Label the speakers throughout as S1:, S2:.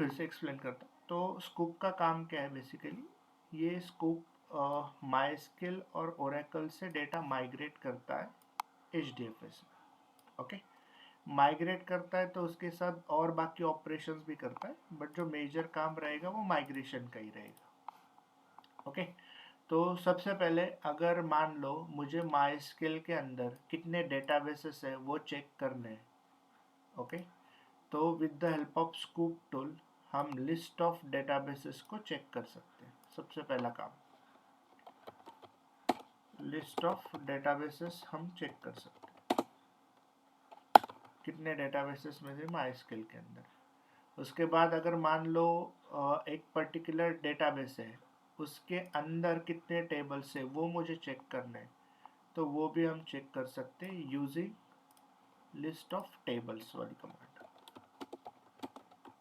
S1: फिर से एक्सप्लेन करता हूँ। तो स्कूप का काम क्या है बेसिकली, ये स्कूप माइस्किल और ओरेकल से डेटा माइग्रेट करता है HDFS में। ओके, माइग्रेट करता है तो उसके साथ और बाकी ऑपरेशंस भी करता है, बट जो मेजर काम रहेगा वो माइग्रेशन का ही रहेगा। ओके, तो सबसे पहले अगर मान लो मुझे माइस्किल के अंदर कितने डेटाबेसेस है वो चेक करने हैं। ओके, तो with the help of scoop tool हम लिस्ट ऑफ डेटाबेसेस को चेक कर सकते हैं। सबसे पहला काम, लिस्ट ऑफ डेटाबेसेस हम चेक कर सकते हैं, कितने डेटाबेसेस में से माइस्किल के अंदर। उसके बाद अगर मान लो एक पर्टिकुलर डेटाबेस है, उसके अंदर कितने टेबल्स है वो मुझे चेक करना है, तो वो भी हम चेक कर सकते हैं यूजिंग लिस्ट ऑफ टेबल्स वाली कमांड।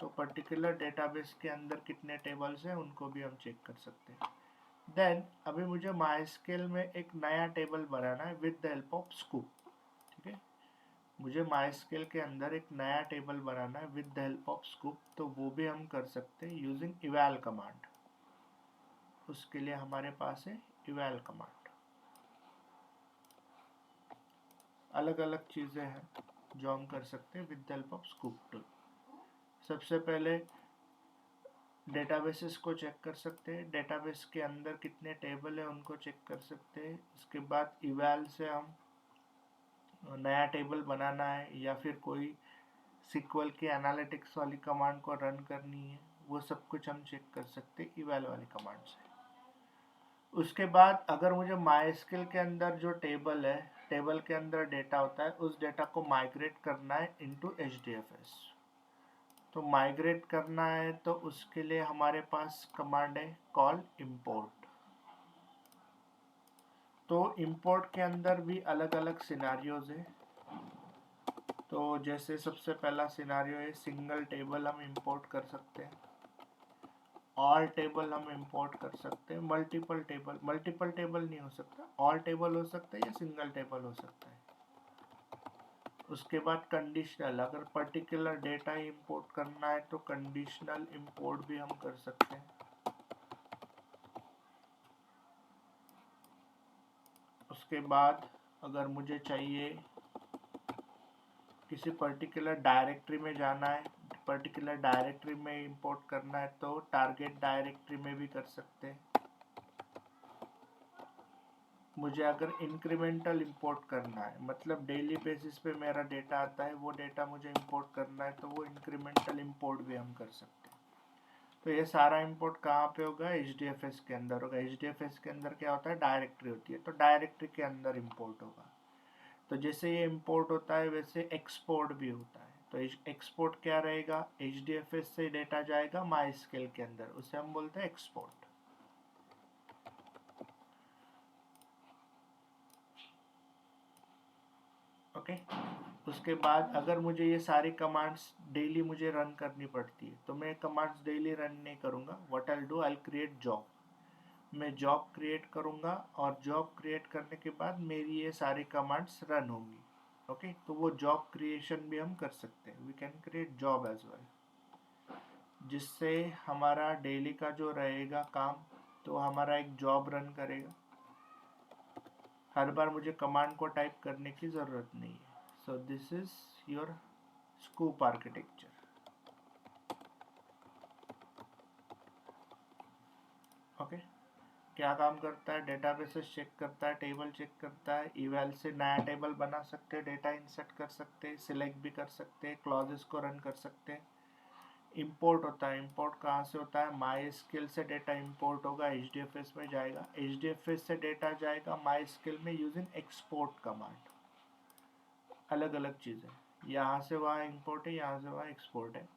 S1: तो पर्टिकुलर डेटाबेस के अंदर कितने टेबल्स हैं उनको भी हम चेक कर सकते हैं। देन अभी मुझे माइस्किल में एक नया टेबल बनाना है with the help of scoop. ठीक है, मुझे माइस्किल के अंदर एक नया टेबल बनाना है with the help of scoop, तो वो भी हम कर सकते हैं यूजिंग इवैल कमांड। उसके लिए हमारे पास है इवैल कमांड। अलग अलग चीज़ें हैं जो हम कर सकते हैं with the help of scoop tool. सबसे पहले डेटाबेसेस को चेक कर सकते हैं, डेटाबेस के अंदर कितने टेबल है उनको चेक कर सकते हैं। उसके बाद इवैल से हम नया टेबल बनाना है या फिर कोई सिक्वल की एनालिटिक्स वाली कमांड को रन करनी है, वो सब कुछ हम चेक कर सकते हैं इवैल वाली कमांड से। उसके बाद अगर मुझे माइस्किल के अंदर जो टेबल है, टेबल के अंदर डेटा होता है, उस डेटा को माइग्रेट करना है इनटू HDFS। तो माइग्रेट करना है तो उसके लिए हमारे पास कमांड है कॉल इंपोर्ट। तो इंपोर्ट के अंदर भी अलग अलग सिनारियोज है। तो जैसे सबसे पहला सिनारियो है सिंगल टेबल हम इंपोर्ट कर सकते हैं, ऑल टेबल हम इंपोर्ट कर सकते हैं, मल्टीपल टेबल नहीं हो सकता, ऑल टेबल हो सकता है या सिंगल टेबल हो सकता है। उसके बाद कंडीशनल, अगर पर्टिकुलर डेटा इंपोर्ट करना है तो कंडीशनल इंपोर्ट भी हम कर सकते हैं। उसके बाद अगर मुझे चाहिए किसी पर्टिकुलर डायरेक्टरी में जाना है, पर्टिकुलर डायरेक्टरी में इंपोर्ट करना है तो टारगेट डायरेक्टरी में भी कर सकते हैं। मुझे अगर इंक्रीमेंटल इंपोर्ट करना है, मतलब डेली बेसिस पे मेरा डेटा आता है, वो डेटा मुझे इंपोर्ट करना है, तो वो इंक्रीमेंटल इंपोर्ट भी हम कर सकते हैं। तो ये सारा इंपोर्ट कहाँ पे होगा, HDFS के अंदर होगा। HDFS के अंदर क्या होता है, डायरेक्टरी होती है, तो डायरेक्टरी के अंदर इंपोर्ट होगा। तो जैसे ये इंपोर्ट होता है वैसे एक्सपोर्ट भी होता है। तो एक्सपोर्ट क्या रहेगा, HDFS से डेटा जाएगा माइस्किल के अंदर, उसे हम बोलते हैं एक्सपोर्ट। ओके, उसके बाद अगर मुझे ये सारी कमांड्स डेली मुझे रन करनी पड़ती है, तो मैं कमांड्स डेली रन नहीं करूँगा। What I do, I create job. मैं जॉब क्रिएट करूँगा और जॉब क्रिएट करने के बाद मेरी ये सारी कमांड्स रन होंगी। ओके, तो वो जॉब क्रिएशन भी हम कर सकते हैं, we can create job as well, जिससे हमारा डेली का जो रहेगा काम, तो हमारा एक जॉब रन करेगा। हर बार मुझे कमांड को टाइप करने की ज़रूरत नहीं है। So this is your scoop architecture. Okay, क्या काम करता है, डेटाबेसेस चेक करता है, टेबल चेक करता है, इवैल से नया टेबल बना सकते हैं, डेटा इंसर्ट कर सकते हैं, सिलेक्ट भी कर सकते हैं, क्लॉजेस को रन कर सकते हैं। इंपोर्ट होता है, इंपोर्ट कहाँ से होता है, माइस्किल से डेटा इंपोर्ट होगा, HDFS में जाएगा, HDFS से डेटा जाएगा माइस्किल में यूजिंग एक्सपोर्ट कमांड। अलग अलग चीज़ें, यहाँ से वहाँ इंपोर्ट है, यहाँ से वहाँ एक्सपोर्ट है।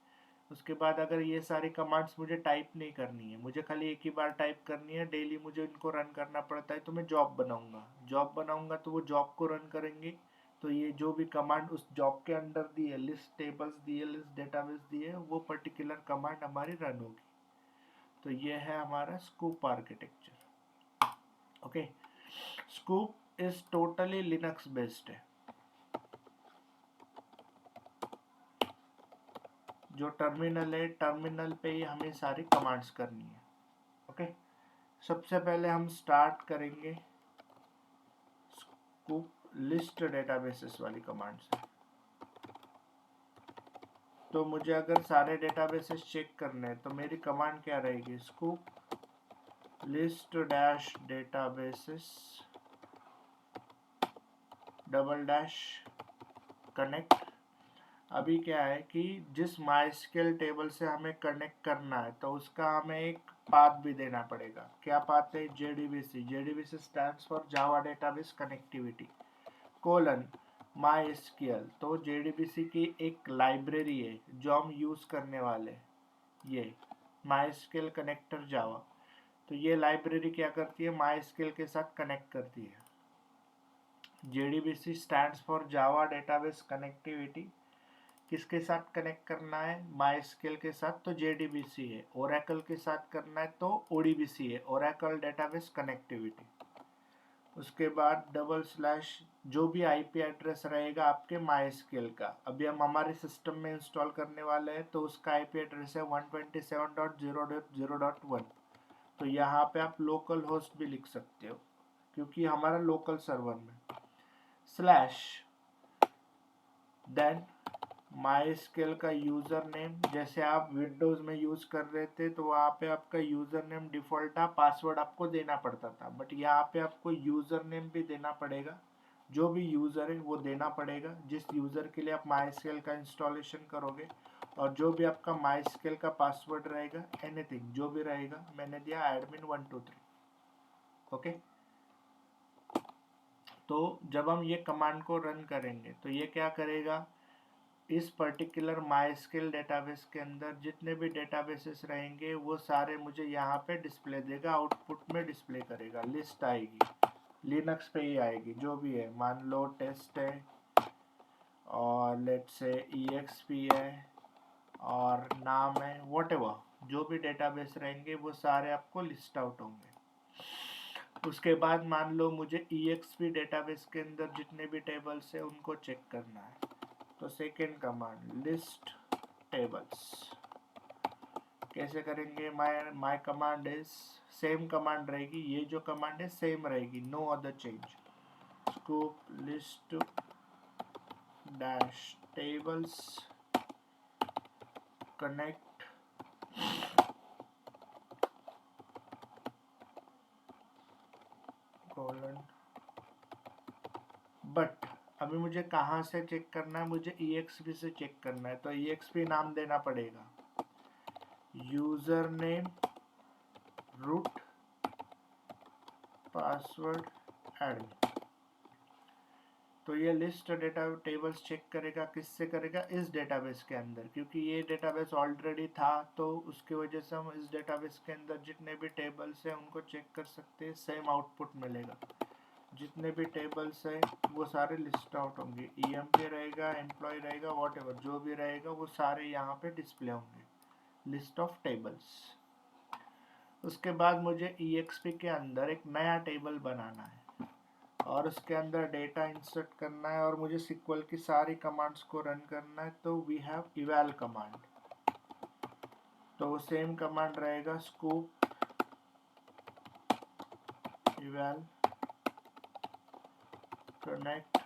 S1: उसके बाद अगर ये सारी कमांड्स मुझे टाइप नहीं करनी है, मुझे खाली एक ही बार टाइप करनी है, डेली मुझे इनको रन करना पड़ता है, तो मैं जॉब बनाऊंगा। जॉब बनाऊंगा तो वो जॉब को रन करेंगे। तो ये जो भी कमांड उस जॉब के अंदर दी है, लिस्ट टेबल्स दी है, लिस्ट डेटाबेस दी है, वो पर्टिकुलर कमांड हमारी रन होगी। तो ये है हमारा scoop architecture. Okay, scoop is totally Linux based है। जो टर्मिनल है, टर्मिनल पे ही हमें सारी कमांड्स करनी है। ओके, सबसे पहले हम स्टार्ट करेंगे स्कूप लिस्ट डेटाबेसेस वाली कमांड से। तो मुझे अगर सारे डेटाबेसेस चेक करने हैं तो मेरी कमांड क्या रहेगी, scoop list dash databases double dash connect. अभी क्या है कि जिस माइस्क्यूएल टेबल से हमें कनेक्ट करना है तो उसका हमें एक पाथ भी देना पड़ेगा। क्या पाथ है, JDBC। JDBC stands for Java database connectivity colon MySQL. तो JDBC की एक लाइब्रेरी है जो हम यूज करने वाले, ये माइस्क्यूएल कनेक्टर जावा। तो ये लाइब्रेरी क्या करती है, माइस्क्यूएल के साथ कनेक्ट करती है। JDBC stands for Java database connectivity. किसके साथ कनेक्ट करना है, माइस्क्यूएल के साथ, तो JDBC है। ओरेकल के साथ करना है तो ODBC है, ओरेकल डेटाबेस कनेक्टिविटी। उसके बाद डबल स्लैश जो भी IP एड्रेस रहेगा आपके माइस्क्यूएल का, अभी हम हमारे सिस्टम में इंस्टॉल करने वाले हैं तो उसका IP एड्रेस है 127.0.0.1। तो यहाँ पे आप लोकल होस्ट भी लिख सकते हो क्योंकि हमारा लोकल सर्वर में स्लैश देन माइस्क्यूएल का यूज़र नेम। जैसे आप विंडोज़ में यूज़ कर रहे थे तो वहाँ पे आपका यूज़र नेम डिफ़ॉल्ट था, पासवर्ड आपको देना पड़ता था, बट यहाँ पे आपको यूज़र नेम भी देना पड़ेगा। जो भी यूज़र है वो देना पड़ेगा जिस यूज़र के लिए आप माइस्क्यूएल का इंस्टॉलेशन करोगे, और जो भी आपका माइस्क्यूएल का पासवर्ड रहेगा, एनीथिंग जो भी रहेगा, मैंने दिया admin123। ओके, तो जब हम ये कमांड को रन करेंगे तो ये क्या करेगा, इस पर्टिकुलर माइस्क्यूएल डेटाबेस के अंदर जितने भी डेटाबेसेस रहेंगे वो सारे मुझे यहाँ पे डिस्प्ले देगा, आउटपुट में डिस्प्ले करेगा। लिस्ट आएगी, लिनक्स पे ही आएगी, जो भी है, मान लो टेस्ट है और लेट्स से EXP है और नाम है, व्हाटएवर, जो भी डेटाबेस रहेंगे वो सारे आपको लिस्ट आउट होंगे। उसके बाद मान लो मुझे EXP डेटाबेस के अंदर जितने भी टेबल्स है उनको चेक करना है, तो सेकेंड कमांड लिस्ट टेबल्स कैसे करेंगे, my command is same command रहेगी, ये जो कमांड है सेम रहेगी, no other change. Sqoop list dash tables connect colon. But अभी मुझे कहाँ से चेक करना है, मुझे EXP से चेक करना है, तो EXP नाम देना पड़ेगा, user name root password admin. तो ये लिस्ट डेटा टेबल्स चेक करेगा, किससे करेगा, इस डेटाबेस के अंदर, क्योंकि ये डेटाबेस ऑलरेडी था तो उसकी वजह से हम इस डेटाबेस के अंदर जितने भी टेबल्स हैं उनको चेक कर सकते हैं, सेम आउटपुट मिलेगा। जितने भी टेबल्स हैं वो सारे लिस्ट आउट होंगे, EMP रहेगा, एम्प्लॉय रहेगा, व्हाटएवर जो भी रहेगा वो सारे यहाँ पे डिस्प्ले होंगे, लिस्ट ऑफ टेबल्स। उसके बाद मुझे EXP के अंदर एक नया टेबल बनाना है और उसके अंदर डेटा इंसर्ट करना है और मुझे SQL की सारी कमांड्स को रन करना है, तो वी हैव eval कमांड। तो सेम कमांड रहेगा, Sqoop eval connect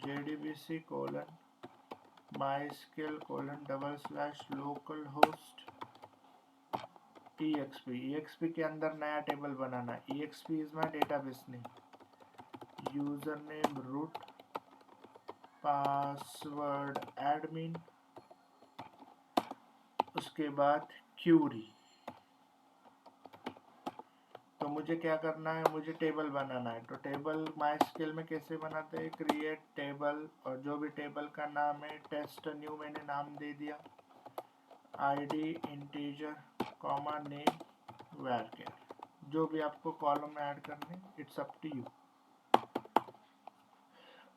S1: JDBC colon MySQL colon double slash local host EXP के अंदर नया टेबल बनाना। EXP is my database name, user name root password admin. उसके बाद क्यूरी, तो मुझे क्या करना है, मुझे टेबल बनाना है। तो टेबल माइस्क्यूएल में कैसे बनाते हैं, क्रिएट टेबल, और जो भी टेबल का नाम है टेस्ट न्यू मैंने नाम दे दिया, ID integer comma name varchar, जो भी आपको कॉलम में ऐड करने, it's up to you.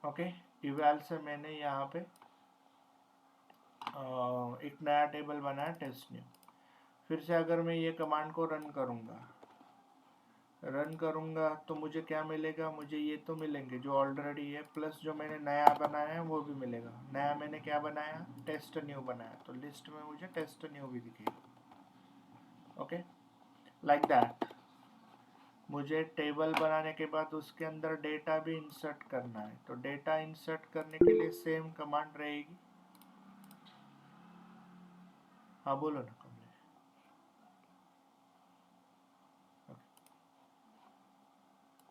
S1: Okay, इवैल से मैंने यहाँ पे एक नया टेबल बनाया टेस्ट न्यू। फिर से अगर मैं ये कमांड को रन करूँगा, रन करूँगा तो मुझे क्या मिलेगा, मुझे ये तो मिलेंगे जो ऑलरेडी है, प्लस जो मैंने नया बनाया है वो भी मिलेगा। नया मैंने क्या बनाया, टेस्ट न्यू बनाया, तो लिस्ट में मुझे टेस्ट न्यू भी दिखेगा। Okay, like that. मुझे टेबल बनाने के बाद उसके अंदर डेटा भी इंसर्ट करना है, तो डेटा इंसर्ट करने के लिए सेम कमांड रहेगी। हाँ बोलो ना कमलेश।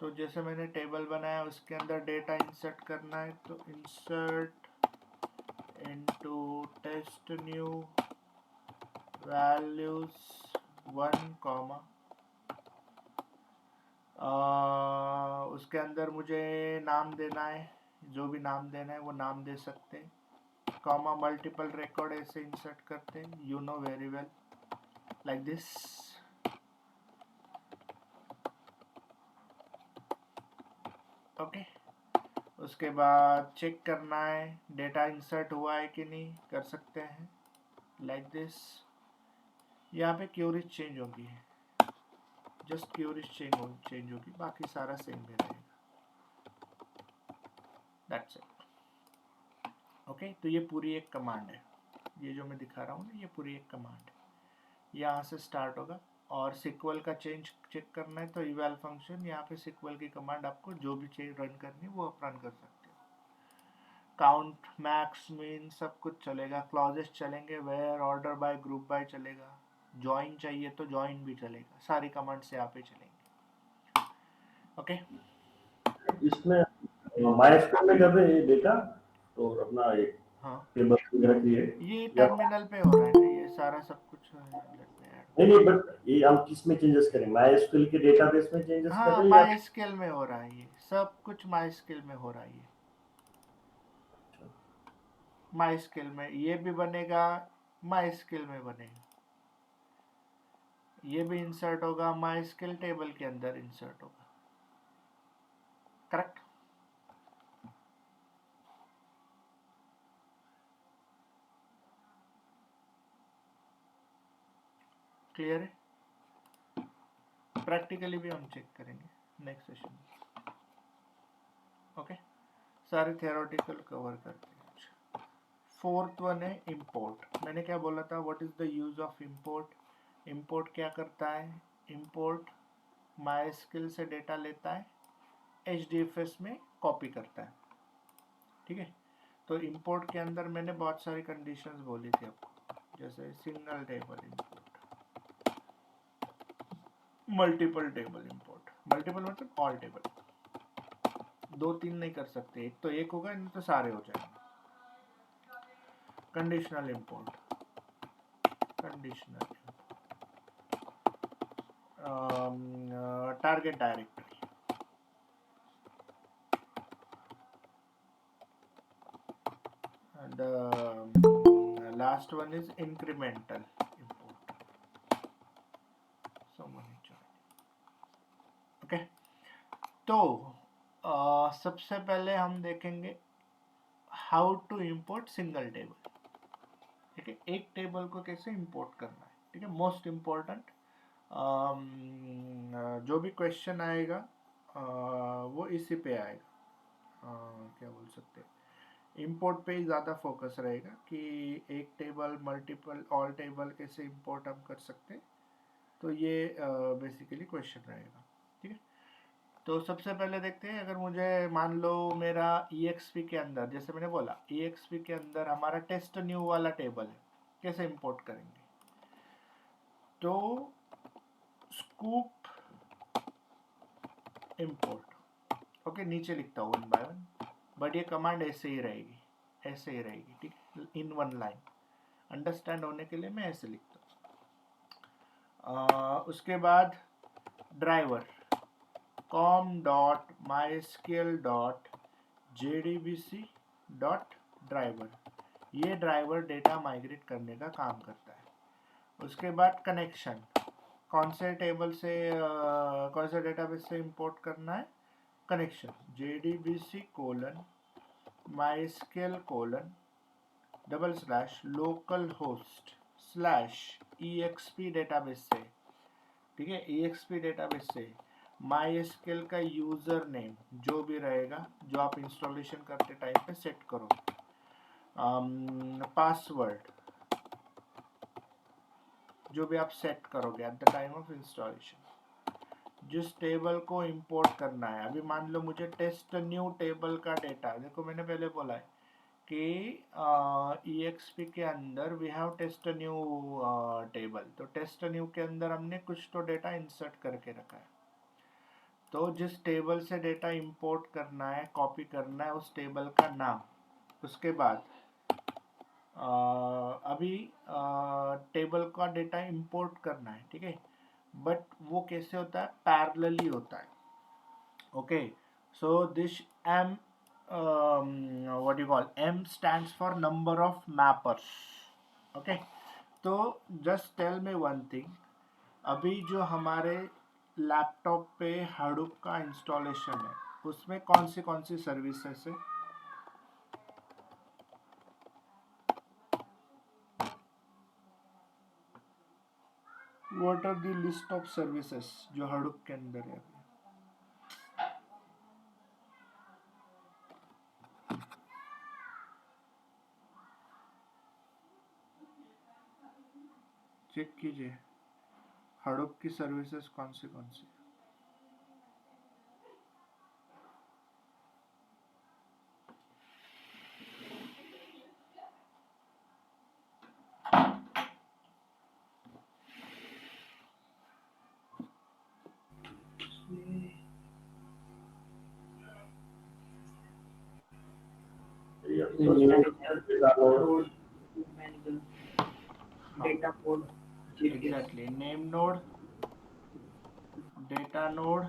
S1: तो जैसे मैंने टेबल बनाया उसके अंदर डेटा इंसर्ट करना है, तो insert into test new values 1 comma, उसके अंदर मुझे नाम देना है, जो भी नाम देना है वो नाम दे सकते हैं, कॉमा मल्टीपल रिकॉर्ड ऐसे इंसर्ट करते हैं, you know very well, like this. Okay, उसके बाद चेक करना है डेटा इंसर्ट हुआ है कि नहीं, कर सकते हैं लाइक दिस। यहाँ पे क्यूरीज चेंज होगी, जस्ट क्यूरीज चेंज होगी, बाकी सारा सेम ही रहेगा। That's it. ओके, तो ये पूरी एक कमांड है, ये जो मैं दिखा रहा हूँ ना, ये पूरी एक कमांड है। यहाँ से स्टार्ट होगा, और सिक्वल का चेंज चेक करना है तो इवैल फंक्शन, यहाँ पे सिक्वल की कमांड आपको जो भी चेंज रन करनी है वो आप रन कर सकते हो। काउंट, मैक्स, मीन सब कुछ चलेगा, क्लॉजेस चलेंगे, where, order by, group by चलेगा, ज्वाइन चाहिए तो ज्वाइन भी चलेगा, सारी कमांड्स यहाँ पे चलेंगे। ओके,
S2: इसमें माइस्क्यूएल में कर रहे हैं डेटा, तो अपना एक
S1: हाँ
S2: टेबल वगैरह क्रिएट,
S1: ये
S2: या
S1: टर्मिनल पे हो रहा है ना, ये सारा सब कुछ। Let me add.
S2: नहीं नहीं, बट ये हम किस में चेंजेस करें, माइस्क्यूएल के डेटाबेस में चेंजेस कर
S1: हाँ
S2: रहे हैं या
S1: माई स्केल में हो रहा है, ये सब कुछ माई स्केल में हो रहा है, ये माई स्केल में ये भी बनेगा, माई स्केल में बनेगा, ये भी इंसर्ट होगा, माई स्केल टेबल के अंदर इंसर्ट होगा। करेक्ट। क्लियर है? प्रैक्टिकली भी हम चेक करेंगे नेक्स्ट सेशन में। ओके, सारे थियोरेटिकल कवर करते हैं। फोर्थ वन है इंपोर्ट। मैंने क्या बोला था, what is the use of import. Import क्या करता है, इंपोर्ट माइस्किल से डेटा लेता है, HDFS में कॉपी करता है। ठीक है, तो इंपोर्ट के अंदर मैंने बहुत सारी कंडीशंस बोली थी आपको, जैसे single table import, multiple table import. Multiple मतलब ऑल टेबल, 2-3 नहीं कर सकते, एक तो एक होगा, नहीं तो सारे हो जाएंगे। Conditional import, conditional target directory, the last one is incremental import. Someone is joining. Okay, तो सबसे पहले हम देखेंगे how to import single table. ठीक है, एक टेबल को कैसे इंपोर्ट करना है। ठीक है, मोस्ट इम्पोर्टेंट जो भी क्वेश्चन आएगा वो इसी पे आएगा। क्या बोल सकते हैं, इंपोर्ट पे ही ज़्यादा फोकस रहेगा कि एक टेबल मल्टीपल ऑल टेबल कैसे इंपोर्ट हम कर सकते हैं, तो ये बेसिकली क्वेश्चन रहेगा। ठीक है, तो सबसे पहले देखते हैं, अगर मुझे मान लो मेरा EXP के अंदर, जैसे मैंने बोला EXP के अंदर हमारा टेस्ट न्यू वाला टेबल है, कैसे इंपोर्ट करेंगे, तो स्कूप इंपोर्ट। ओके, नीचे लिखता हूँ 1 बाय 1, बट ये कमांड ऐसे ही रहेगी, ऐसे ही रहेगी। ठीक है, इन 1 लाइन, अंडरस्टैंड होने के लिए मैं ऐसे लिखता हूँ। उसके बाद driver com dot mysql dot jdbc dot driver, ये ड्राइवर डेटा माइग्रेट करने का काम करता है। उसके बाद कनेक्शन, कौन से टेबल से कौन से डेटाबेस से इंपोर्ट करना है, connection jdbc colon mysql colon double slash local host slash exp database से। ठीक है, exp डेटाबेस से MySQL का यूजर नेम जो भी रहेगा, जो आप इंस्टॉलेशन करते टाइम पे सेट करोगे, पासवर्ड जो भी आप सेट करोगे at the time of installation, जिस टेबल को इंपोर्ट करना है। अभी मान लो मुझे टेस्ट न्यू टेबल का डेटा, देखो मैंने पहले बोला है कि EXP के अंदर we have test new table, तो टेस्ट न्यू के अंदर हमने कुछ तो डेटा इंसर्ट करके रखा है। तो जिस टेबल से डेटा इंपोर्ट करना है, कॉपी करना है, उस टेबल का नाम, उसके बाद अभी टेबल का डेटा इंपोर्ट करना है, ठीक है, बट वो कैसे होता है, पैरेलली होता है। Okay, so this M, what you call, M stands for number of mappers. Okay, तो just tell me one thing, अभी जो हमारे लैपटॉप पे Hadoop का इंस्टॉलेशन है, उसमें कौन सी सर्विसेज है? What are the list of services जो Hadoop के अंदर है? चेक कीजिए Hadoop की सर्विसेज कौन सी exactly, name node, data node,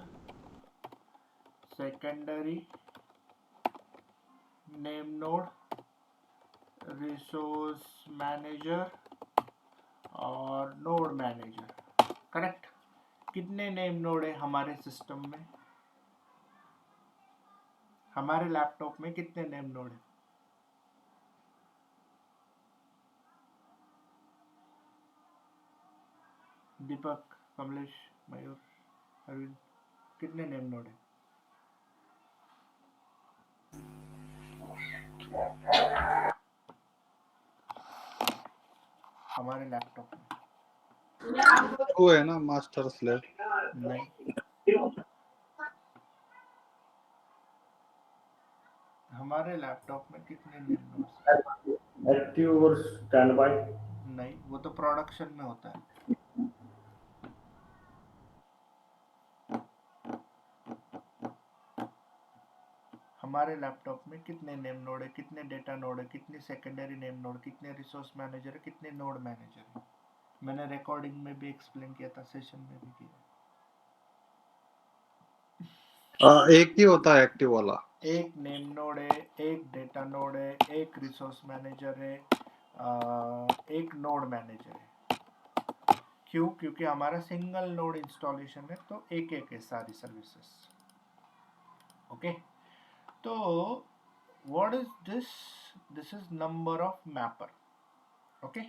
S1: secondary name node, resource manager और नोड मैनेजर। करेक्ट? कितने नेम नोड है हमारे सिस्टम में, हमारे लैपटॉप में कितने नेम नोड है? दीपक, कमलेश, मयूर, अरविंद, कितने नेम नोड है हमारे लैपटॉप में?
S3: वो है ना मास्टर स्लेव।
S1: नहीं, हमारे लैपटॉप में कितने नेम नोड्स?
S2: एक्टिव और स्टैंड बाय?
S1: नहीं, वो तो प्रोडक्शन में होता है। हमारे लैपटॉप में कितने नेम नोड है, कितने डेटा नोड है, कितनी सेकेंडरी नेम नोड, कितने रिसोर्स मैनेजर है, कितने नोड मैनेजर है? मैंने रिकॉर्डिंग में भी एक्सप्लेन किया था, सेशन में भी किया।
S3: एक ही होता है एक्टिव वाला।
S1: एक नेम नोड है, एक डेटा नोड है, एक रिसोर्स मैनेजर है, एक नोड मैनेजर है। क्यों? क्योंकि हमारा सिंगल नोड इंस्टॉलेशन है, तो एक है सारी सर्विसेज। ओके, तो what is this? This is number of mapper. Okay,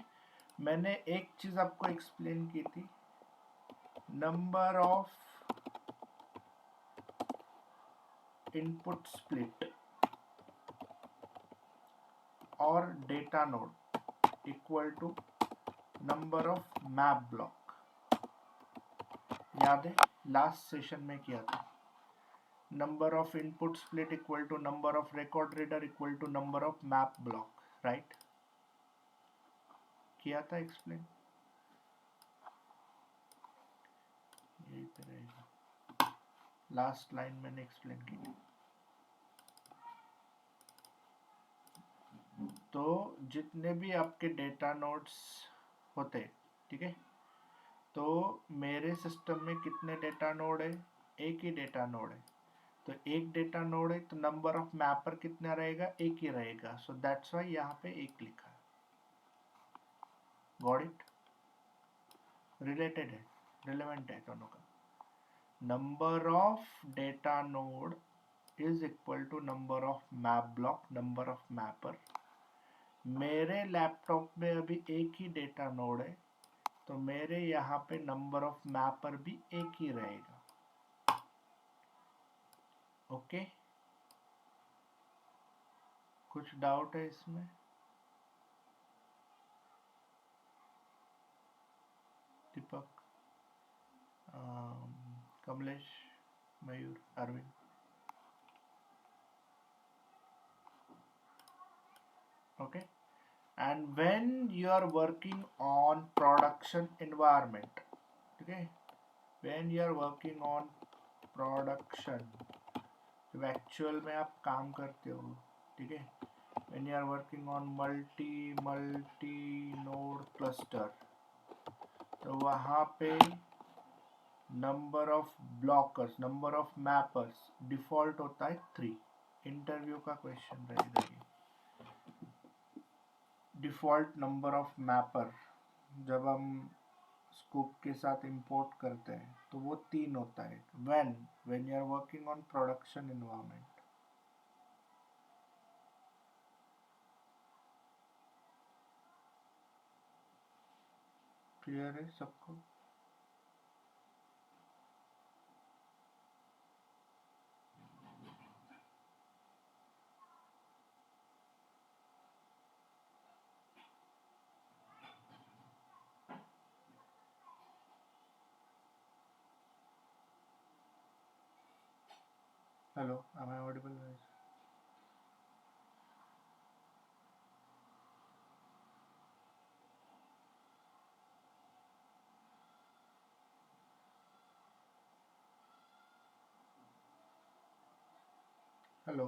S1: मैंने एक चीज आपको एक्सप्लेन की थी, नंबर ऑफ इनपुट स्प्लिट और data node equal to number of map block. याद है लास्ट सेशन में किया था, number of input split equal to number of record reader equal to number of map block, right? किया था explain, यही पे रहेगा, लास्ट लाइन मैंने एक्सप्लेन की। तो जितने भी आपके डेटा नोड्स होते, ठीक है, तो मेरे सिस्टम में कितने डेटा नोड है? एक ही डेटा नोड है, तो एक डेटा नोड है तो नंबर ऑफ मैपर कितना रहेगा? एक ही रहेगा, सो दैट्स व्हाई यहाँ पे एक लिखा है। Got it? रिलेटेड है, रिलेवेंट है दोनों का। Number of data node is equal to number of map block, number of mapper. मेरे लैपटॉप में अभी एक ही डेटा नोड है, तो मेरे यहाँ पे नंबर ऑफ मैपर भी एक ही रहेगा। ओके, कुछ डाउट है इसमें? दीपक, कमलेश, मयूर, Arvind? Okay, and when you are working on production environment, okay, when you are working on production, जब एक्चुअल में आप काम करते हो, ठीक है, when you are working on multi node cluster, तो वहाँ पे number of blockers, number of mappers default होता है 3। इंटरव्यू का क्वेश्चन रहेगा ये। डिफॉल्ट नंबर ऑफ मैपर जब हम स्कूप के साथ इंपोर्ट करते हैं तो वो 3 होता है when you are working on production environment. Clear है सबको? Hello, am I audible guys? Hello,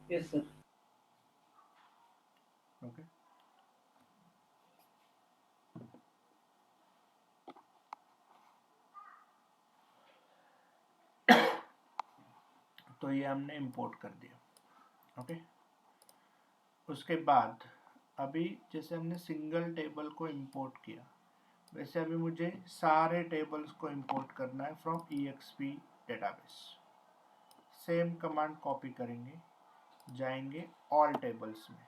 S4: Yes, sir.
S1: Okay. तो ये हमने इंपोर्ट कर दिया। ओके, उसके बाद अभी जैसे हमने सिंगल टेबल को इंपोर्ट किया, वैसे अभी मुझे सारे टेबल्स को इंपोर्ट करना है from EXP database. Same command copy करेंगे, जाएंगे ऑल टेबल्स में,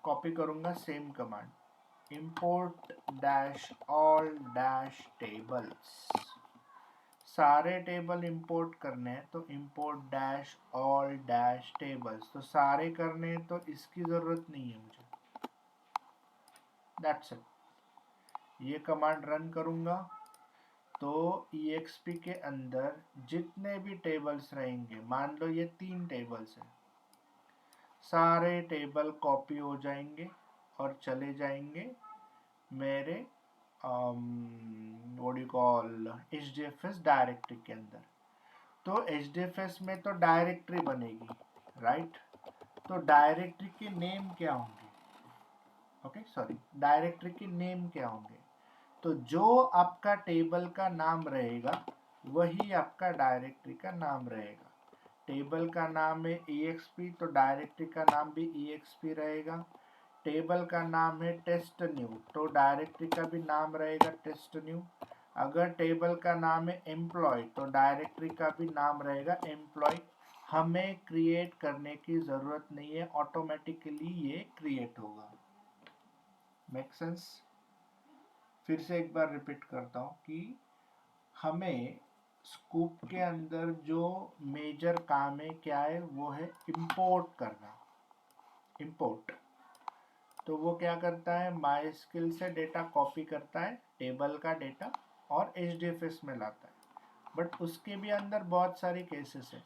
S1: कॉपी करूंगा same command, import dash all dash tables। सारे टेबल इंपोर्ट करने हैं तो import dash all dash tables। तो सारे करने हैं तो इसकी जरूरत नहीं है मुझे। That's it। ये कमांड रन करूंगा तो EXP के अंदर जितने भी टेबल्स रहेंगे, मान लो ये 3 टेबल्स हैं, सारे टेबल कॉपी हो जाएंगे और चले जाएंगे मेरे what you call HDFS directory के अंदर। तो HDFS में तो डायरेक्टरी बनेगी, राइट? तो डायरेक्टरी के नेम क्या होंगे? ओके, सॉरी, डायरेक्टरी के नेम क्या होंगे? तो जो आपका टेबल का नाम रहेगा वही आपका डायरेक्टरी का नाम रहेगा। टेबल का नाम है EXP तो डायरेक्टरी का नाम भी EXP रहेगा। टेबल का नाम है टेस्ट न्यू तो डायरेक्टरी का भी नाम रहेगा टेस्ट न्यू। अगर टेबल का नाम है एम्प्लॉय तो डायरेक्टरी का भी नाम रहेगा एम्प्लॉय। हमें क्रिएट करने की जरूरत नहीं है, ऑटोमेटिकली ये क्रिएट होगा। Make sense? फिर से एक बार रिपीट करता हूँ कि हमें स्कूप के अंदर जो मेजर काम है क्या है, वो है इंपोर्ट करना। इंपोर्ट तो वो क्या करता है, MySQL से डेटा कॉपी करता है, टेबल का डेटा, और HDFS में लाता है। बट उसके भी अंदर बहुत सारे केसेस है।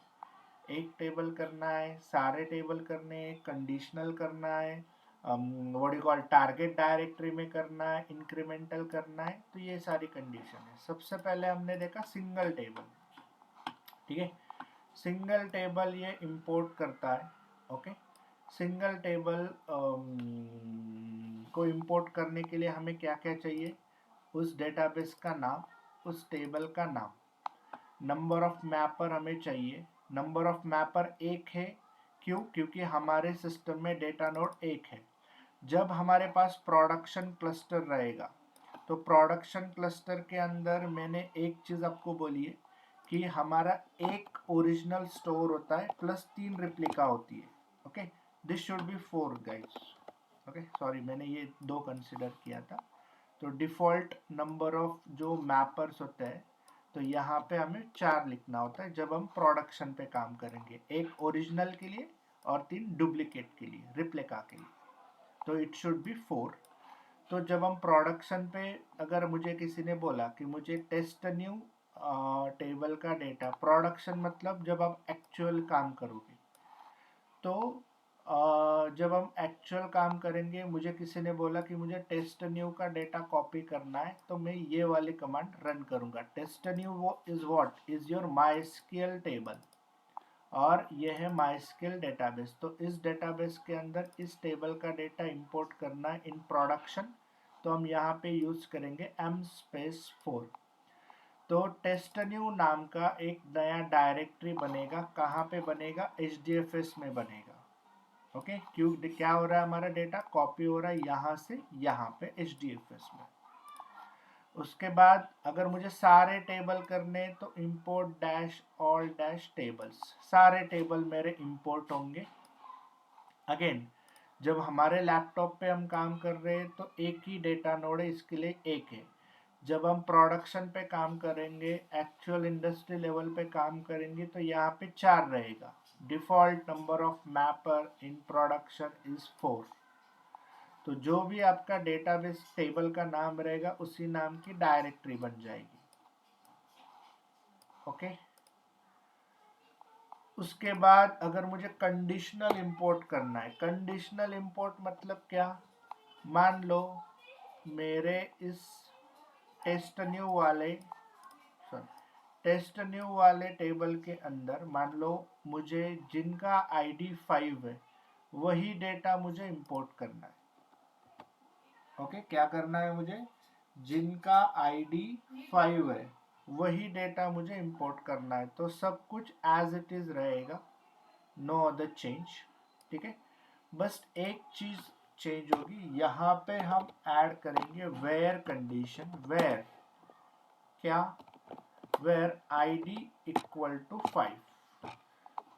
S1: एक टेबल करना है, सारे टेबल करने हैं, कंडीशनल करना है, what you call target directory में करना है, इंक्रीमेंटल करना है। तो ये सारी कंडीशन है। सबसे पहले हमने देखा सिंगल टेबल, ठीक है। सिंगल टेबल ये इंपोर्ट करता है। ओके, सिंगल टेबल को इंपोर्ट करने के लिए हमें क्या क्या चाहिए? उस डेटाबेस का नाम, उस टेबल का नाम, नंबर ऑफ मैपर हमें चाहिए। नंबर ऑफ मैपर 1 है, क्यों? क्योंकि हमारे सिस्टम में डेटा नोड 1 है। जब हमारे पास प्रोडक्शन क्लस्टर रहेगा तो प्रोडक्शन क्लस्टर के अंदर मैंने एक चीज आपको बोली है कि हमारा एक ओरिजिनल स्टोर होता है प्लस 3 रिप्लिका होती है। Okay, this should be 4 guys. Okay, sorry, मैंने ये 2 कंसिडर किया था, तो डिफ़ॉल्ट नंबर ऑफ जो मैपर्स होते हैं, तो यहाँ पे हमें 4 लिखना होता है जब हम प्रोडक्शन पे काम करेंगे, एक ओरिजिनल के लिए और 3 डुप्लीकेट के लिए, रिप्लिका के लिए, तो इट शुड बी 4। तो जब हम प्रोडक्शन पे, अगर मुझे किसी ने बोला कि मुझे टेस्ट न्यू टेबल का डेटा, प्रोडक्शन मतलब जब आप एक्चुअल काम करोगे, तो जब हम एक्चुअल काम करेंगे, मुझे किसी ने बोला कि मुझे टेस्ट न्यू का डेटा कॉपी करना है, तो मैं ये वाली कमांड रन करूंगा। Test new is what is your MySQL table और ये है माइस्क्यूएल डेटाबेस। तो इस डेटाबेस के अंदर इस टेबल का डेटा इंपोर्ट करना है इन प्रोडक्शन, तो हम यहाँ पे यूज करेंगे m/4। तो टेस्ट न्यू नाम का एक नया डायरेक्टरी बनेगा। कहाँ पे बनेगा? HDFS में बनेगा। ओके, क्यों क्या हो रहा है? हमारा डेटा कॉपी हो रहा है यहाँ से यहाँ पे HDFS में। उसके बाद अगर मुझे सारे टेबल करने, तो import dash all dash tables, सारे टेबल मेरे इंपोर्ट होंगे। अगेन, जब हमारे लैपटॉप पे हम काम कर रहे हैं तो एक ही डेटा नोड है, इसके लिए एक है। जब हम प्रोडक्शन पे काम करेंगे, एक्चुअल इंडस्ट्री लेवल पे काम करेंगे, तो यहाँ पे 4 रहेगा। Default number of mapper in production is 4। तो जो भी आपका डेटाबेस टेबल का नाम रहेगा, उसी नाम की डायरेक्टरी बन जाएगी। ओके, उसके बाद अगर मुझे कंडीशनल इंपोर्ट करना है, कंडीशनल इंपोर्ट मतलब क्या? मान लो मेरे इस टेस्ट न्यू वाले टेबल के अंदर, मान लो मुझे जिनका ID 5 है वही डेटा मुझे इंपोर्ट करना है। ओके, क्या करना है मुझे? जिनका ID 5 है वही डेटा मुझे इंपोर्ट करना है। तो सब कुछ एज इट इज रहेगा, नो अदर चेंज। ठीक है, बस एक चीज चेंज होगी, यहाँ पे हम ऐड करेंगे वेयर कंडीशन। वेयर क्या? Where ID equal to 5।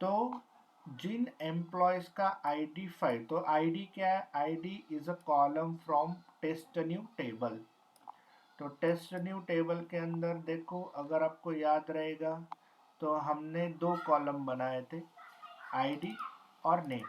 S1: तो जिन एम्प्लॉयज का ID 5, तो ID क्या है? ID is a column from test new table. तो टेस्ट न्यू टेबल के अंदर देखो, अगर आपको याद रहेगा, तो हमने 2 कॉलम बनाए थे, ID और नेम।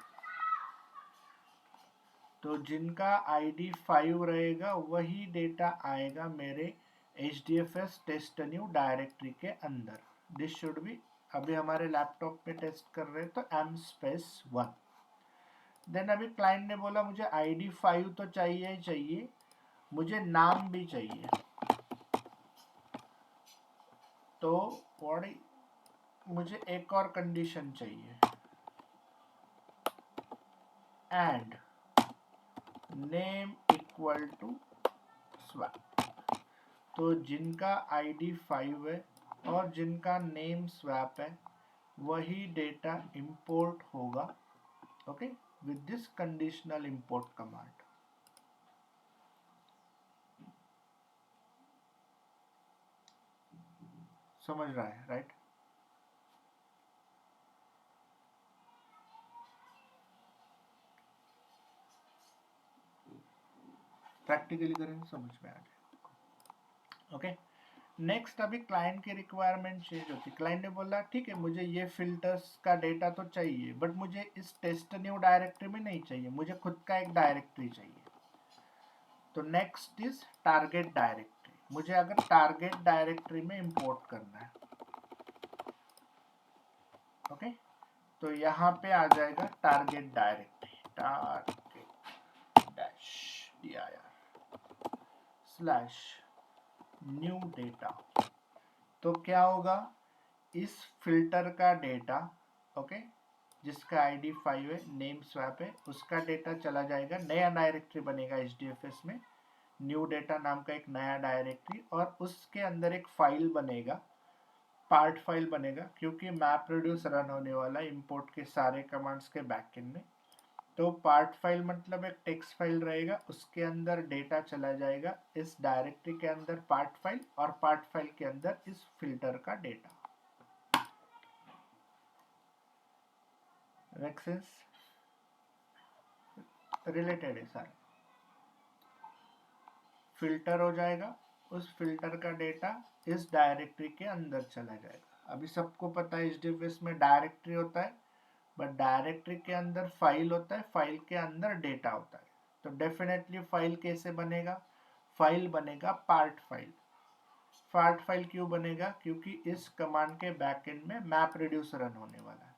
S1: तो जिनका ID 5 रहेगा वही डेटा आएगा मेरे HDFS टेस्ट न्यू डायरेक्टरी के अंदर। दिस शुड बी, अभी हमारे लैपटॉप पे टेस्ट कर रहे हैं तो m/1। देन अभी क्लाइंट ने बोला मुझे ID 5 तो चाहिए ही चाहिए, मुझे नाम भी चाहिए। तो मुझे एक और कंडीशन चाहिए, and name equal to swap. तो जिनका ID 5 है और जिनका नेम स्वैप है वही डेटा इंपोर्ट होगा। Okay, with this conditional import command. समझ रहा है? राइट? प्रैक्टिकली करेंगे, समझ में आ जाए। ओके, नेक्स्ट अभी क्लाइंट की रिक्वायरमेंट चेंज होती है। क्लाइंट ने बोला ठीक है, मुझे ये फिल्टर्स का डेटा तो चाहिए, बट मुझे इस टेस्ट न्यू डायरेक्टरी में नहीं चाहिए, मुझे खुद का एक डायरेक्टरी चाहिए। तो नेक्स्ट इज टारगेट डायरेक्टरी। मुझे अगर टारगेट डायरेक्टरी में इंपोर्ट करना है, ओके, तो यहाँ पे आ जाएगा target directory, target dash dir slash new data. तो क्या होगा? इस फिल्टर का डेटा, ओके, जिसका ID 5 है, नेम स्वैप है, उसका डेटा चला जाएगा, नया डायरेक्टरी बनेगा HDFS में, न्यू डेटा नाम का एक नया डायरेक्टरी, और उसके अंदर एक फाइल बनेगा, पार्ट फाइल बनेगा, क्योंकि मैप रिड्यूस रन होने वाला है इंपोर्ट के सारे कमांड्स के बैकएंड में। तो पार्ट फाइल मतलब एक टेक्स्ट फाइल रहेगा, उसके अंदर डेटा चला जाएगा इस डायरेक्टरी के अंदर, पार्ट फाइल, और पार्ट फाइल के अंदर इस फिल्टर का डेटा। Make sense? रिलेटेड है सारे। फिल्टर हो जाएगा, उस फिल्टर का डेटा इस डायरेक्टरी के अंदर चला जाएगा। अभी सबको पता है HDFS में डायरेक्टरी होता है, बट डायरेक्टरी के अंदर फाइल होता है, फाइल के अंदर डेटा होता है। तो डेफिनेटली फाइल कैसे बनेगा? फाइल बनेगा पार्ट फाइल। पार्ट फाइल क्यों बनेगा? क्योंकि इस कमांड के बैकएंड में मैप रिड्यूस रन होने वाला है।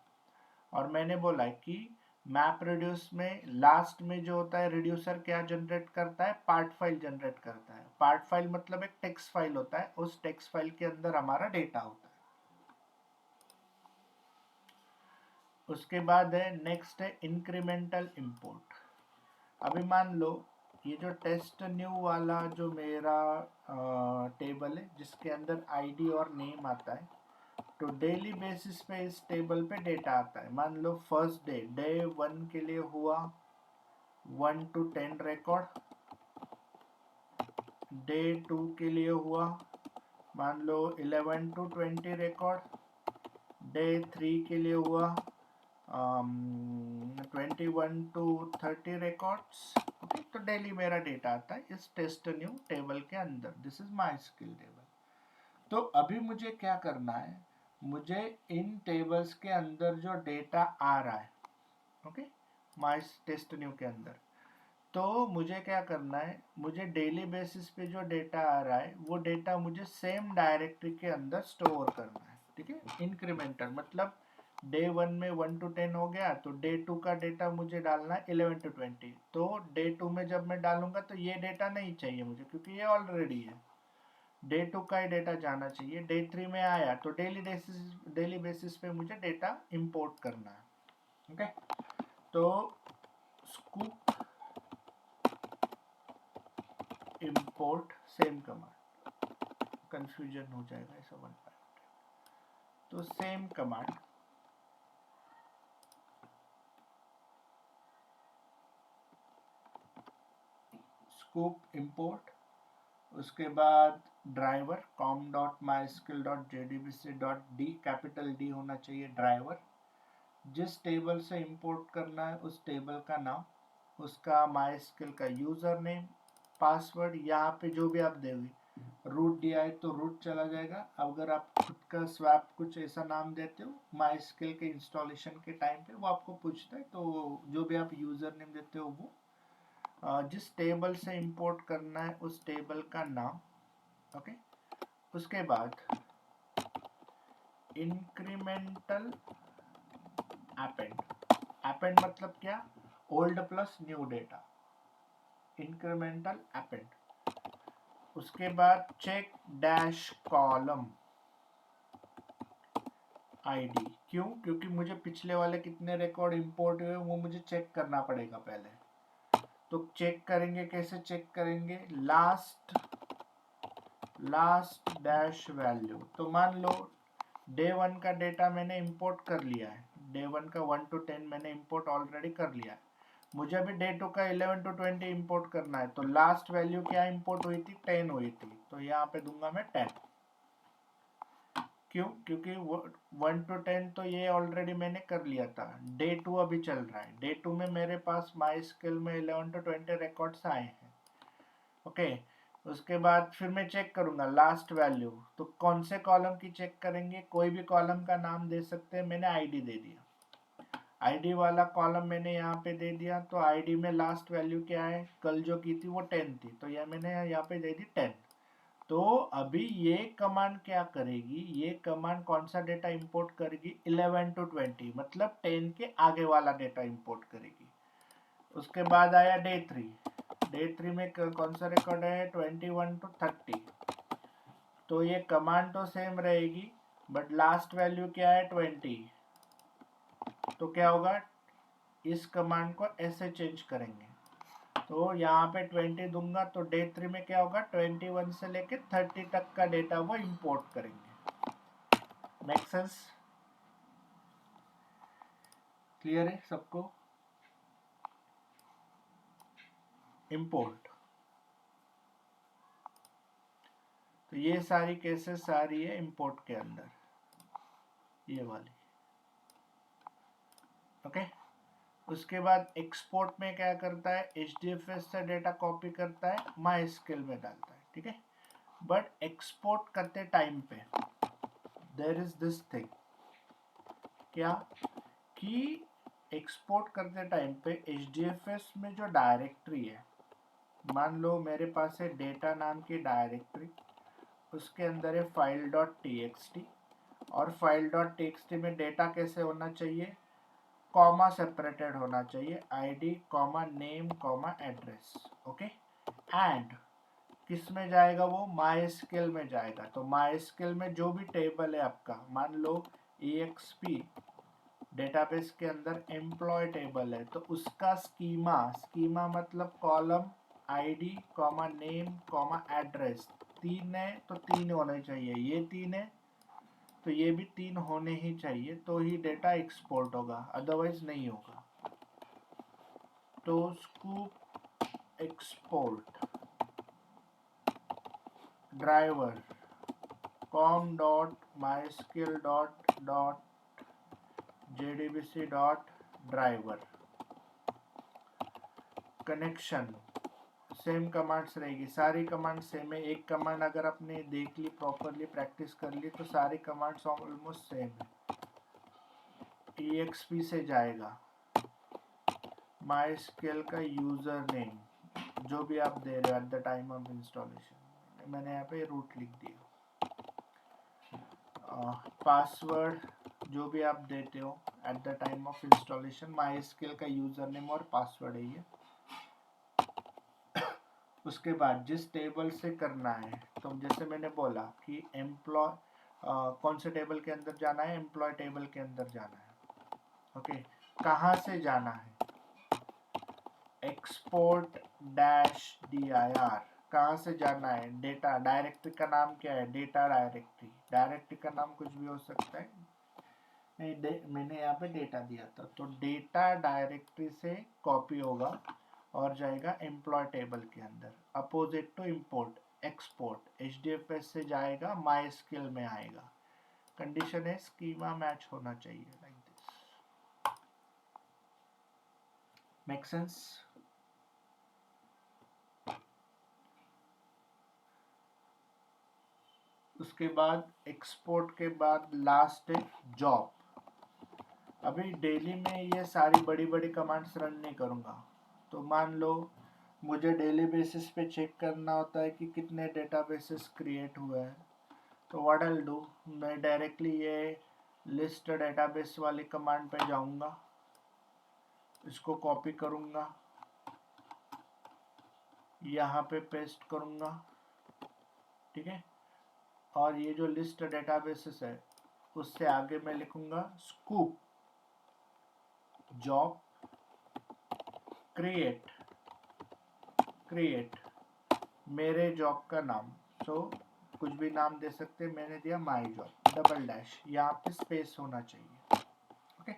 S1: और मैंने बोला है कि मैप रिड्यूस में लास्ट में जो होता है रिड्यूसर क्या जनरेट करता है? पार्ट फाइल जनरेट करता है। पार्ट फाइल मतलब एक टेक्स्ट फाइल होता है, उस टेक्स्ट फाइल के अंदर हमारा डेटा होता है। उसके बाद है नेक्स्ट है इंक्रीमेंटल इंपोर्ट। अभी मान लो ये जो टेस्ट न्यू वाला जो मेरा टेबल है जिसके अंदर आईडी और नेम आता है, तो डेली बेसिस पे इस टेबल पे डेटा आता है। मान लो फर्स्ट डे 1 के लिए हुआ 1 to 10 रिकॉर्ड, डे 2 के लिए हुआ मान लो 11 to 20 रिकॉर्ड, डे 3 के लिए हुआ 21 to 30 रिकॉर्ड्स। ओके, तो डेली मेरा डेटा आता है इस टेस्ट न्यू टेबल के अंदर। This is my skill table. तो अभी मुझे क्या करना है? मुझे इन टेबल्स के अंदर जो डेटा आ रहा है, ओके, माय टेस्ट न्यू के अंदर, तो मुझे क्या करना है? मुझे डेली बेसिस पे जो डेटा आ रहा है वो डेटा मुझे सेम डायरेक्टरी के अंदर स्टोर करना है। ठीक है, इंक्रीमेंटल मतलब डे 1 में 1 to 10 हो गया, तो डे 2 का डेटा मुझे डालना है 11 to 20। तो डे 2 में जब मैं डालूंगा तो ये डेटा नहीं चाहिए मुझे, क्योंकि ये ऑलरेडी है। डे 2 का ही डेटा जाना चाहिए। डे 3 में आया तो डेली बेसिस पे मुझे डेटा इंपोर्ट करना है। ओके, तो scoop import same command, confusion हो जाएगा ऐसा वन पार्ट। तो सेम कमांड स्कूप इंपोर्ट, उसके बाद ड्राइवर com.mysql.jdbc.d, कैपिटल डी होना चाहिए ड्राइवर। जिस टेबल से इंपोर्ट करना है उस टेबल का नाम, उसका माइस्किल का यूजर नेम, पासवर्ड, यहाँ पे जो भी आप देंगे, रूट दिया है तो रूट चला जाएगा। अगर आप खुद का स्वैप कुछ ऐसा नाम देते हो माइस्किल के इंस्टॉलेशन के टाइम पे वो आपको पूछता है, तो जो भी आप यूजर नेम देते हो वो जिस टेबल से इंपोर्ट करना है उस टेबल का नाम। ओके, उसके बाद इंक्रीमेंटल अपेंड। अपेंड मतलब क्या? Old plus new data, incremental append. उसके बाद चेक डैश कॉलम आईडी। क्यों? क्योंकि मुझे पिछले वाले कितने रिकॉर्ड इंपोर्ट हुए वो मुझे चेक करना पड़ेगा पहले। तो चेक करेंगे, कैसे चेक करेंगे? Last dash value. तो मान लो डे 1 का डेटा मैंने इंपोर्ट कर लिया है, डे 1 का 1 to 10 मैंने इंपोर्ट ऑलरेडी कर लिया है। मुझे अभी डे 2 का 11 to 20 इंपोर्ट करना है, तो लास्ट वैल्यू क्या इंपोर्ट हुई थी? 10 हुई थी, तो यहाँ पे दूंगा मैं 10। क्यों? क्योंकि 1 to 10 तो ये ऑलरेडी मैंने कर लिया था। डे 2 अभी चल रहा है, डे 2 में मेरे पास माइस्किल में 11 to 20 रिकॉर्ड्स आए हैं। ओके, उसके बाद फिर मैं चेक करूंगा लास्ट वैल्यू। तो कौन से कॉलम की चेक करेंगे? कोई भी कॉलम का नाम दे सकते हैं। मैंने आईडी दे दिया, आईडी वाला कॉलम मैंने यहाँ पे दे दिया। तो आईडी में लास्ट वैल्यू क्या है? कल जो की थी वो 10 थी, तो यह मैंने यहाँ पे दे दी 10। तो अभी ये कमांड क्या करेगी? ये कमांड कौन सा डेटा इंपोर्ट करेगी? 11 to 20 मतलब 10 के आगे वाला डेटा इंपोर्ट करेगी। उसके बाद आया डे 3। डे 3 में कौन सा रिकॉर्ड है? 21 to 30। तो ये कमांड तो सेम रहेगी, बट लास्ट वैल्यू क्या है? 20। तो क्या होगा? इस कमांड को ऐसे चेंज करेंगे। तो यहाँ पे 20 दूंगा, तो डे 3 में क्या होगा? 21 से लेके 30 तक का डेटा वो इंपोर्ट करेंगे। Make sense? क्लियर है सबको? इंपोर्ट, तो ये सारी केसेस आ रही है इंपोर्ट के अंदर, ये वाली। ओके, उसके बाद एक्सपोर्ट में क्या करता है, HDFS से डेटा कॉपी करता है, MySQL में डालता है, ठीक है। बट एक्सपोर्ट करते टाइम पे देयर इज दिस थिंग, क्या कि एक्सपोर्ट करते टाइम पे HDFS में जो डायरेक्टरी है, मान लो मेरे पास है डेटा नाम की डायरेक्टरी, उसके अंदर है file.txt, और file.txt में डेटा कैसे होना चाहिए, कॉमा सेपरेटेड होना चाहिए, ID comma name comma address, okay. And किस में जाएगा वो, MySQL में जाएगा। तो MySQL में जो भी टेबल है आपका, मान लो EXP डेटाबेस के अंदर एम्प्लॉय टेबल है, तो उसका स्कीमा मतलब column ID comma name comma address, 3 है तो 3 होने चाहिए, ये 3 है तो ये भी 3 होने ही चाहिए, तो ही डेटा एक्सपोर्ट होगा, अदरवाइज नहीं होगा। तो scoop export driver com.mysql.jdbc.driver connection same commands रहेगी, सारी कमांड सेम है। एक कमांड अगर आपने देख ली, प्रॉपरली प्रैक्टिस कर ली, तो सारी कमांड्स ऑलमोस्ट सेम है। EXP से जाएगा, MySQL का यूजर नेम जो भी आप दे रहे हो eight the time of installation, मैंने यहाँ पे रूट लिख दिया, पासवर्ड जो भी आप देते हो eight the time of installation, MySQL का यूजर नेम और पासवर्ड है ये। उसके बाद जिस टेबल से करना है, तो जैसे मैंने बोला कि एम्प्लॉय कौन से टेबल के अंदर जाना है, एम्प्लॉय टेबल के अंदर जाना है, ओके। कहाँ से जाना है, एक्सपोर्ट डैश dir, कहाँ से जाना है, डेटा डायरेक्टरी का नाम क्या है, डेटा डायरेक्टरी, डायरेक्टरी का नाम कुछ भी हो सकता है, नहीं मैंने यहाँ पे डेटा दिया था, तो डेटा डायरेक्टरी से कॉपी होगा और जाएगा एम्प्लॉय टेबल के अंदर। Opposite to import export, HDFS से जाएगा MySQL में आएगा। कंडीशन है स्कीमा मैच होना चाहिए, लाइक दिस। Make sense? उसके बाद एक्सपोर्ट के बाद लास्ट है जॉब। अभी डेली में ये सारी बड़ी बड़ी कमांड्स रन नहीं करूँगा, तो मान लो मुझे डेली बेसिस पे चेक करना होता है कि कितने डेटाबेसेस क्रिएट हुए हैं, तो व्हाट आई विल डू, मैं डायरेक्टली ये लिस्ट डेटाबेस वाली कमांड पे जाऊंगा, इसको कॉपी करूंगा, यहाँ पे पेस्ट करूंगा, ठीक है। और ये जो लिस्ट डेटाबेसेस है उससे आगे मैं लिखूंगा स्कूप जॉब क्रिएट मेरे जॉब का नाम, तो कुछ भी नाम दे सकते, मैंने दिया माई जॉब, डबल डैश, यहाँ पे स्पेस होना चाहिए, ओके।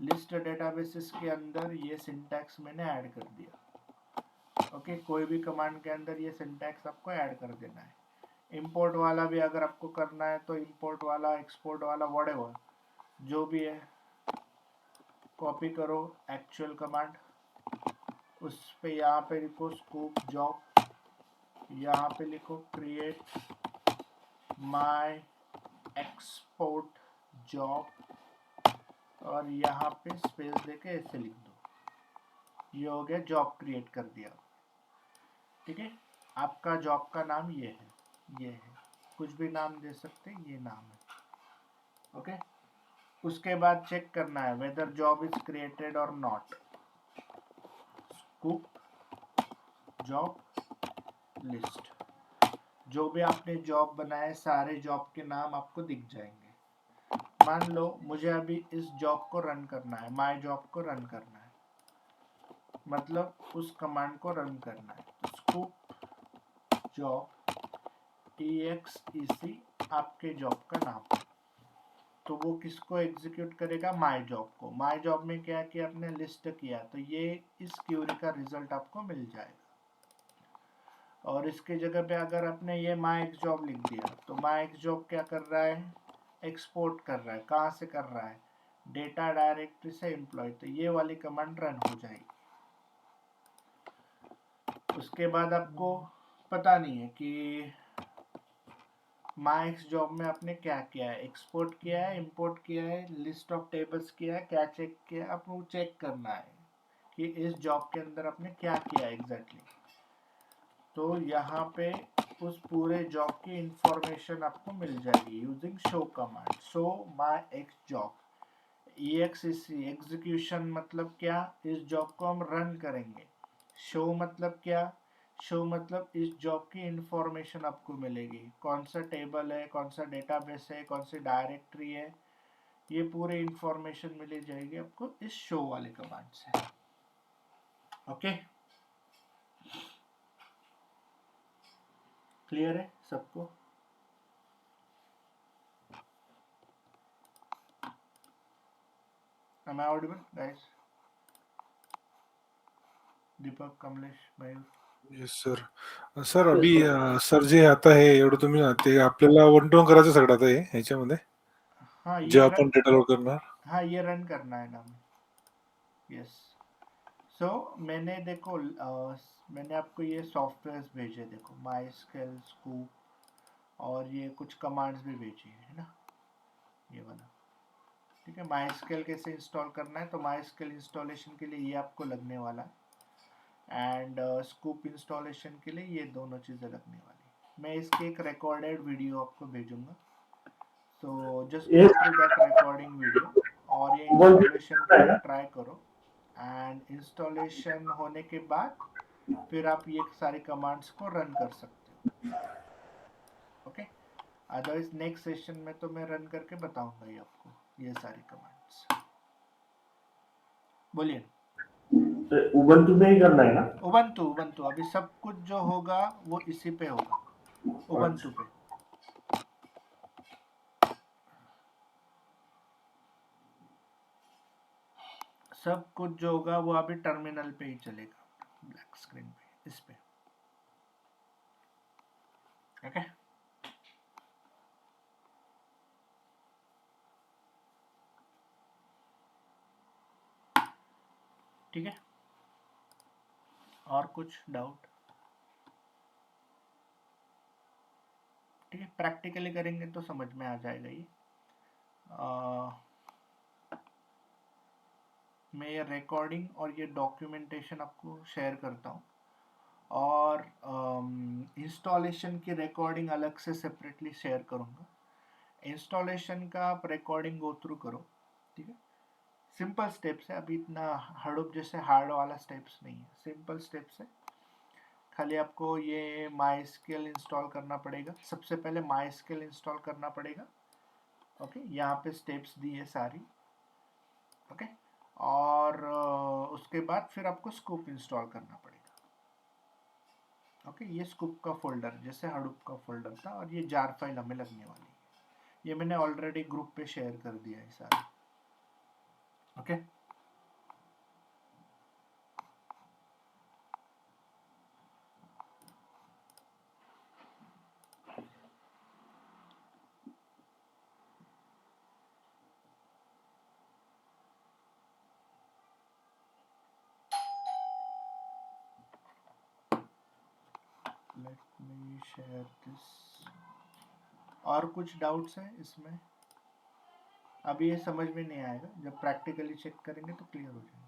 S1: लिस्ट डेटाबेसेस के अंदर ये सिंटैक्स मैंने ऐड कर दिया, ओके। कोई भी कमांड के अंदर ये सिंटैक्स आपको ऐड कर देना है। इंपोर्ट वाला भी अगर आपको करना है तो इंपोर्ट वाला, एक्सपोर्ट वाला, व्हाटएवर जो भी है, कॉपी करो एक्चुअल कमांड, उस पे यहाँ पे लिखो स्कूप जॉब, यहाँ पे लिखो क्रिएट माय एक्सपोर्ट जॉब, और यहाँ पे स्पेस देके ऐसे लिख दो, ये हो गया जॉब क्रिएट कर दिया, ठीक है। आपका जॉब का नाम ये है, कुछ भी नाम दे सकते, ये नाम है, ओके। उसके बाद चेक करना है वेदर जॉब इज क्रिएटेड और नॉट, स्कूप जॉब लिस्ट, जो भी आपने जॉब बनाए सारे जॉब के नाम आपको दिख जाएंगे। मान लो मुझे अभी इस जॉब को रन करना है, माय जॉब को रन करना है, मतलब उस कमांड को रन करना है, स्कूप जॉब exec आपके जॉब का नाम, तो वो किसको एग्जीक्यूट करेगा, माय जॉब को। माय जॉब में क्या किया आपने, लिस्ट किया, तो ये इस क्यूरी का रिजल्ट आपको मिल जाएगा। और इसके जगह पे अगर आपने ये माय एक्स जॉब लिख दिया, तो माय एक्स जॉब क्या कर रहा है, एक्सपोर्ट कर रहा है, कहाँ से कर रहा है, डेटा डायरेक्टरी से एम्प्लॉय, तो ये वाली कमांड रन हो जाएगी। उसके बाद आपको पता नहीं है कि माइक्स जॉब में आपने क्या किया है, एक्सपोर्ट किया है, इंपोर्ट किया है, लिस्ट ऑफ टेबल्स किया है, क्या चेक किया है, आपको चेक करना है कि इस जॉब के अंदर आपने क्या किया एग्जैक्टली। तो यहाँ पे उस पूरे जॉब की इंफॉर्मेशन आपको मिल जाएगी using show command. Show my ex job, EXEC execution मतलब क्या, इस जॉब को हम रन करेंगे। शो मतलब क्या, शो मतलब इस जॉब की इंफॉर्मेशन आपको मिलेगी, कौन सा टेबल है, कौन सा डेटाबेस है, कौन सी डायरेक्टरी है, ये पूरी इंफॉर्मेशन मिली जाएगी आपको इस शो वाले कमांड से। ओके, क्लियर है सबको? Am I audible, guys? Deepak, Kamlesh, Mayur?
S4: Yes sir. Sir अभी सर जे आता आहे एवढं तुम्ही ते आपल्याला वन टू वन करायचं सगळं आता ह्याच्यामध्ये
S1: हाँ
S4: जे
S1: ये
S4: आपण डेटा लोड करणार.
S1: हाँ ये रन करना है नाम। यस। सो मैंने देखो मैंने आपको ये सॉफ्टवेयर्स भेजे, देखो माइस्क्ल, स्कूप और ये कुछ कमांड्स भी भेजी है ना, ये वाला। ठीक है, माइस्क्ल कैसे इंस्टॉल करना है, तो माइस्क्ल इंस्टॉलेशन के लिए ये आपको लगने वाला है, एंड स्कूप इंस्टॉलेशन के लिए ये दोनों चीज़ें लगने वाली। मैं इसके एक रिकॉर्डेड वीडियो आपको भेजूंगा, तो just go through that recording video और ये इंस्टॉलेशन को ट्राई करो, एंड इंस्टॉलेशन होने के बाद फिर आप ये सारी कमांड्स को रन कर सकते हो। ओके, अदरवाइज नेक्स्ट सेशन में तो मैं रन करके बताऊंगा ही आपको ये सारी कमांड्स। बोलिए।
S2: उबंटू में ही करना है ना?
S1: उबंटू अभी सब कुछ जो होगा वो इसी पे होगा, उबंटू पे। सब कुछ जो होगा वो अभी टर्मिनल पे ही चलेगा, ब्लैक स्क्रीन पे, इस पे। ओके, ठीक है। और कुछ डाउट? ठीक है, प्रैक्टिकली करेंगे तो समझ में आ जाएगा ये। मैं ये रिकॉर्डिंग और ये डॉक्यूमेंटेशन आपको शेयर करता हूँ, और इंस्टॉलेशन की रिकॉर्डिंग अलग से सेपरेटली शेयर करूँगा। इंस्टॉलेशन का आप रिकॉर्डिंग गो थ्रू करो, ठीक है। सिंपल स्टेप्स है, अभी इतना हडूप जैसे हार्ड वाला स्टेप्स नहीं है, सिंपल स्टेप्स है। खाली आपको ये माइस्क्ल इंस्टॉल करना पड़ेगा, सबसे पहले माइस्क्ल इंस्टॉल करना पड़ेगा। ओके, यहाँ पे स्टेप्स दी है सारी। ओके, और उसके बाद फिर आपको स्कूप इंस्टॉल करना पड़ेगा। ओके, ये स्कूप का फोल्डर जैसे हडूप का फोल्डर था, और ये जार फाइल हमें लगने वाली है, ये मैंने ऑलरेडी ग्रुप पे शेयर कर दिया है सारा। Okay, let me share this. और कुछ डाउट्स हैं इसमें? अभी ये समझ में नहीं आएगा, जब प्रैक्टिकली चेक करेंगे तो क्लियर हो जाएगा।